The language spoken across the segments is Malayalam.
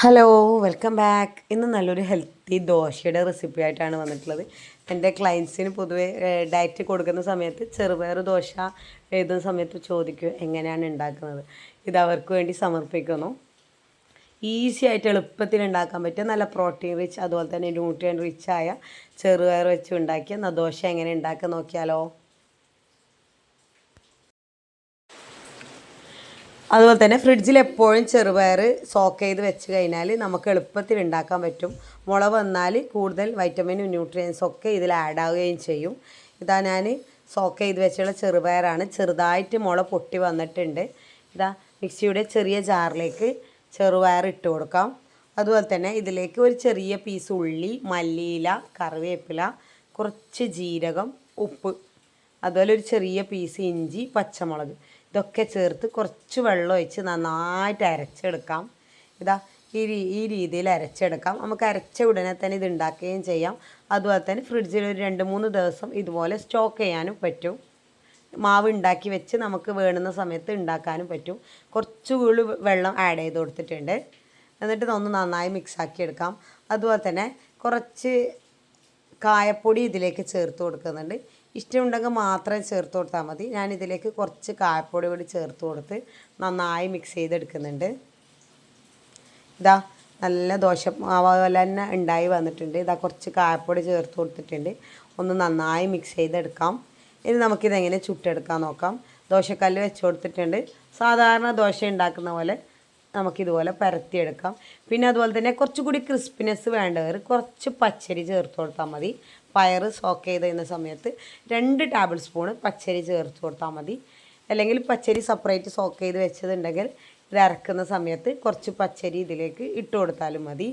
Hello, welcome back. ഇന്ന് നല്ലൊരു ഹെൽത്തി ദോശയുടെ റെസിപ്പി ആയിട്ടാണ് വന്നിട്ടുള്ളത്. എൻ്റെ ക്ലയൻസിന് പൊതുവേ ഡയറ്റ് കൊടുക്കുന്ന സമയത്ത് ചെറുപയർ ദോശ എഴുതുന്ന സമയത്ത് ചോദിക്കും എങ്ങനെയാണ് ഉണ്ടാക്കുന്നത്. ഇത് അവർക്ക് വേണ്ടി സമർപ്പിക്കുന്നു. ഈസി ആയിട്ട് എളുപ്പത്തിൽ ഉണ്ടാക്കാൻ പറ്റിയ നല്ല പ്രോട്ടീൻ റിച്ച് അതുപോലെ തന്നെ ന്യൂട്രിയൻ റിച്ച് ആയ ചെറുപയർ വെച്ച് ഉണ്ടാക്കിയ ദോശ എങ്ങനെ ഉണ്ടാക്കാൻ നോക്കിയാലോ. അതുപോലെ തന്നെ ഫ്രിഡ്ജിൽ എപ്പോഴും ചെറുപയർ സോക്ക് ചെയ്ത് വെച്ച് കഴിഞ്ഞാൽ നമുക്ക് എളുപ്പത്തിൽ ഉണ്ടാക്കാൻ പറ്റും. മുള വന്നാൽ കൂടുതൽ വൈറ്റമിനും ന്യൂട്രിയൻസും ഒക്കെ ഇതിൽ ആഡ് ആവുകയും ചെയ്യും. ഇതാ ഞാൻ സോക്ക് ചെയ്ത് വെച്ചുള്ള ചെറുപയറാണ്. ചെറുതായിട്ട് മുള പൊട്ടി വന്നിട്ടുണ്ട്. ഇതാ മിക്സിയുടെ ചെറിയ ജാറിലേക്ക് ചെറുപയർ ഇട്ട് കൊടുക്കാം. അതുപോലെ തന്നെ ഇതിലേക്ക് ഒരു ചെറിയ പീസ് ഉള്ളി, മല്ലിയില, കറിവേപ്പില, കുറച്ച് ജീരകം, ഉപ്പ്, അതുപോലെ ഒരു ചെറിയ പീസ് ഇഞ്ചി, പച്ചമുളക് ഇതൊക്കെ ചേർത്ത് കുറച്ച് വെള്ളം ഒഴിച്ച് നന്നായിട്ട് അരച്ചെടുക്കാം. ഇതാ ഈ രീതിയിൽ അരച്ചെടുക്കാം. നമുക്ക് അരച്ച ഉടനെ തന്നെ ഇത് ഉണ്ടാക്കുകയും ചെയ്യാം. അതുപോലെ തന്നെ ഫ്രിഡ്ജിൽ ഒരു 2-3 ദിവസം ഇതുപോലെ സ്റ്റോക്ക് ചെയ്യാനും പറ്റും. മാവ് ഉണ്ടാക്കി വെച്ച് നമുക്ക് വേണ്ടുന്ന സമയത്ത് ഉണ്ടാക്കാനും പറ്റും. കുറച്ച് കൂടി വെള്ളം ആഡ് ചെയ്ത് കൊടുത്തിട്ടുണ്ട്. എന്നിട്ട് ഒന്ന് നന്നായി മിക്സാക്കി എടുക്കാം. അതുപോലെ തന്നെ കുറച്ച് കായപ്പൊടി ഇതിലേക്ക് ചേർത്ത് കൊടുക്കുന്നുണ്ട്. ഇഷ്ടമുണ്ടെങ്കിൽ മാത്രം ചേർത്ത് കൊടുത്താൽ മതി. ഞാനിതിലേക്ക് കുറച്ച് കായപ്പൊടി കൂടി ചേർത്ത് കൊടുത്ത് നന്നായി മിക്സ് ചെയ്തെടുക്കുന്നുണ്ട്. ഇതാ നല്ല ദോശ മാവ് പോലെ തന്നെ ഉണ്ടായി വന്നിട്ടുണ്ട്. ഇതാ കുറച്ച് കായപ്പൊടി ചേർത്ത് കൊടുത്തിട്ടുണ്ട്. ഒന്ന് നന്നായി മിക്സ് ചെയ്തെടുക്കാം. ഇനി നമുക്കിതെങ്ങനെ ചുട്ടെടുക്കാൻ നോക്കാം. ദോശക്കല്ല് വെച്ച് കൊടുത്തിട്ടുണ്ട്. സാധാരണ ദോശ ഉണ്ടാക്കുന്ന പോലെ നമുക്കിതുപോലെ പരത്തിയെടുക്കാം. പിന്നെ അതുപോലെ തന്നെ കുറച്ചുകൂടി ക്രിസ്പിനെസ് വേണ്ടവർ കുറച്ച് പച്ചരി ചേർത്ത് കൊടുത്താൽ മതി. പയർ സോക്ക് ചെയ്ത് കഴിഞ്ഞ സമയത്ത് 2 ടേബിൾ സ്പൂണ് പച്ചരി ചേർത്ത് കൊടുത്താൽ മതി. അല്ലെങ്കിൽ പച്ചരി സെപ്പറേറ്റ് സോക്ക് ചെയ്ത് വെച്ചതുണ്ടെങ്കിൽ ഇത് അരക്കുന്ന സമയത്ത് കുറച്ച് പച്ചരി ഇതിലേക്ക് ഇട്ട് കൊടുത്താലും മതി.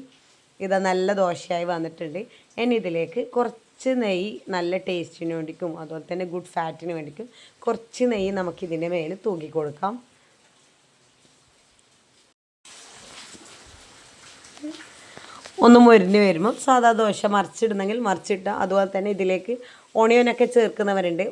ഇത് നല്ല ദോശയായി വന്നിട്ടുണ്ട്. ഇനി ഇതിലേക്ക് കുറച്ച് നെയ്യ് നല്ല ടേസ്റ്റിന് വേണ്ടിക്കും അതുപോലെ തന്നെ ഗുഡ് ഫാറ്റിന് വേണ്ടിക്കും കുറച്ച് നെയ്യ് നമുക്കിതിൻ്റെ മേൽ തൂക്കി കൊടുക്കാം. ഒന്ന് മൊരിഞ്ഞ് വരുമ്പം സാധാ ദോശ മറിച്ചിടുന്നെങ്കിൽ മറിച്ചിട്ട് അതുപോലെ തന്നെ ഇതിലേക്ക് ഓണിയനൊക്കെ ചേർക്കുന്നവരുണ്ട്.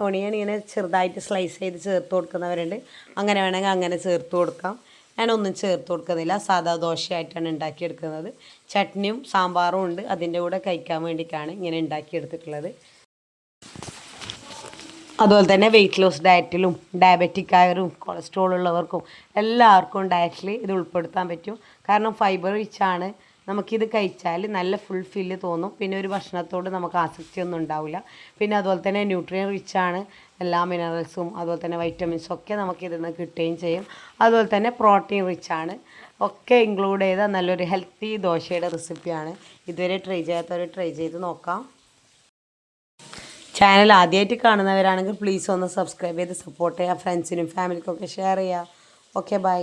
ഓണിയൻ ഇങ്ങനെ ചെറുതായിട്ട് സ്ലൈസ് ചെയ്ത് ചേർത്ത് കൊടുക്കുന്നവരുണ്ട്. അങ്ങനെ വേണമെങ്കിൽ അങ്ങനെ ചേർത്ത് കൊടുക്കാം. ഞാനൊന്നും ചേർത്ത് കൊടുക്കുന്നില്ല. സാധാ ദോശയായിട്ടാണ് ഉണ്ടാക്കിയെടുക്കുന്നത്. ചട്നിയും സാമ്പാറും ഉണ്ട്. അതിൻ്റെ കൂടെ കഴിക്കാൻ വേണ്ടിയിട്ടാണ് ഇങ്ങനെ ഉണ്ടാക്കിയെടുത്തിട്ടുള്ളത്. അതുപോലെ തന്നെ വെയിറ്റ് ലോസ് ഡയറ്റിലും ഡയബറ്റിക് ആയവരും കൊളസ്ട്രോൾ ഉള്ളവർക്കും എല്ലാവർക്കും ഡയറ്റിൽ ഇത് ഉൾപ്പെടുത്താൻ പറ്റും. കാരണം ഫൈബർ റിച്ചാണ്. നമുക്കിത് കഴിച്ചാൽ നല്ല ഫുൾഫില്ല് തോന്നും. പിന്നെ ഒരു ഭക്ഷണത്തോട് നമുക്ക് ആസക്തിയൊന്നും ഉണ്ടാവില്ല. പിന്നെ അതുപോലെ തന്നെ ന്യൂട്രിയൻ റിച്ചാണ്. എല്ലാ മിനറൽസും അതുപോലെ തന്നെ വൈറ്റമിൻസും ഒക്കെ നമുക്കിതിൽ നിന്ന് കിട്ടുകയും ചെയ്യും. അതുപോലെ തന്നെ പ്രോട്ടീൻ റിച്ചാണ്. ഒക്കെ ഇൻക്ലൂഡ് ചെയ്ത നല്ലൊരു ഹെൽത്തി ദോശയുടെ റെസിപ്പിയാണ്. ഇതുവരെ ട്രൈ ചെയ്യാത്തവർ ട്രൈ ചെയ്ത് നോക്കാം. ചാനൽ ആദ്യമായിട്ട് കാണുന്നവരാണെങ്കിൽ പ്ലീസ് ഒന്ന് സബ്സ്ക്രൈബ് ചെയ്ത് സപ്പോർട്ട് ചെയ്യുക. ഫ്രണ്ട്സിനും ഫാമിലിക്കൊക്കെ ഷെയർ ചെയ്യുക. Okay, by.